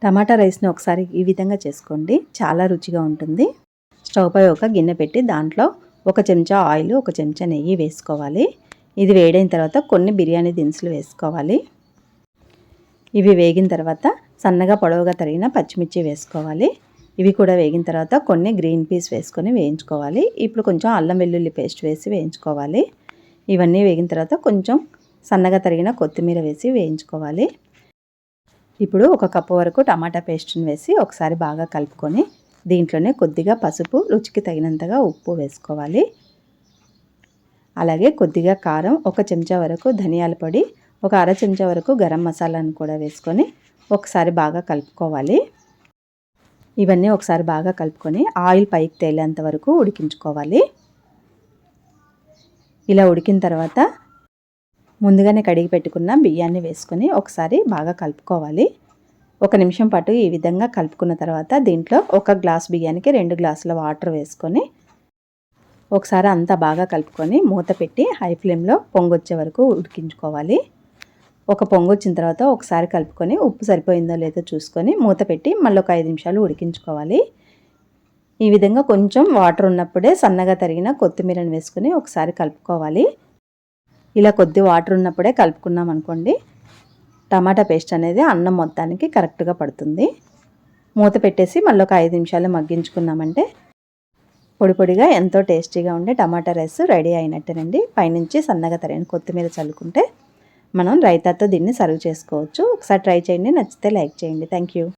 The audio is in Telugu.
టమాటా రైస్ని ఒకసారి ఈ విధంగా చేసుకోండి, చాలా రుచిగా ఉంటుంది. స్టవ్ పై ఒక గిన్నె పెట్టి దాంట్లో 1 చెంచా ఆయిల్, 1 చెంచా నెయ్యి వేసుకోవాలి. ఇది వేడైన తర్వాత కొన్ని బిర్యానీ దినుసులు వేసుకోవాలి. ఇవి వేగిన తర్వాత సన్నగా పొడవుగా తరిగిన పచ్చిమిర్చి వేసుకోవాలి. ఇవి కూడా వేగిన తర్వాత కొన్ని గ్రీన్ పీస్ వేసుకొని వేయించుకోవాలి. ఇప్పుడు కొంచెం అల్లం వెల్లుల్లి పేస్ట్ వేసి వేయించుకోవాలి. ఇవన్నీ వేగిన తర్వాత కొంచెం సన్నగా తరిగిన కొత్తిమీర వేసి వేయించుకోవాలి. ఇప్పుడు 1 కప్పు వరకు టమాటా పేస్ట్ని వేసి ఒకసారి బాగా కలుపుకొని దీంట్లోనే కొద్దిగా పసుపు, రుచికి తగినంతగా ఉప్పు వేసుకోవాలి. అలాగే కొద్దిగా కారం, 1 చెంచా వరకు ధనియాల పొడి, 1 అర చెంచా వరకు గరం మసాలాను కూడా వేసుకొని ఒకసారి బాగా కలుపుకోవాలి. ఇవన్నీ ఒకసారి బాగా కలుపుకొని ఆయిల్ పైకి తేలేంత వరకు ఉడికించుకోవాలి. ఇలా ఉడికిన తర్వాత ముందుగానే కడిగి పెట్టుకున్న బియ్యాన్ని వేసుకొని ఒకసారి బాగా కలుపుకోవాలి. 1 నిమిషం పాటు ఈ విధంగా కలుపుకున్న తర్వాత దీంట్లో 1 గ్లాస్ బియ్యానికి 2 గ్లాసుల వాటర్ వేసుకొని ఒకసారి అంతా బాగా కలుపుకొని మూత పెట్టి హై ఫ్లేమ్లో పొంగొచ్చే వరకు ఉడికించుకోవాలి. ఒక పొంగొచ్చిన తర్వాత ఒకసారి కలుపుకొని ఉప్పు సరిపోయిందో లేదో చూసుకొని మూత పెట్టి మళ్ళీ ఒక 5 నిమిషాలు ఉడికించుకోవాలి. ఈ విధంగా కొంచెం వాటర్ ఉన్నప్పుడే సన్నగా తరిగిన కొత్తిమీరని వేసుకొని ఒకసారి కలుపుకోవాలి. ఇలా కొద్ది వాటర్ ఉన్నప్పుడే కలుపుకున్నాం అనుకోండి, టమాటా పేస్ట్ అనేది అన్నం మొత్తానికి కరెక్ట్గా పడుతుంది. మూత పెట్టేసి మళ్ళీ ఒక 5 నిమిషాలు మగ్గించుకున్నామంటే పొడి పొడిగా ఎంతో టేస్టీగా ఉండే టమాటా రైస్ రెడీ అయినట్టేనండి. పైనుంచి సన్నగా తరిగిన కొత్తిమీర చల్లుకుంటే మనం రైతాతో దీన్ని సర్వ్ చేసుకోవచ్చు. ఒకసారి ట్రై చేయండి, నచ్చితే లైక్ చేయండి. Thank you.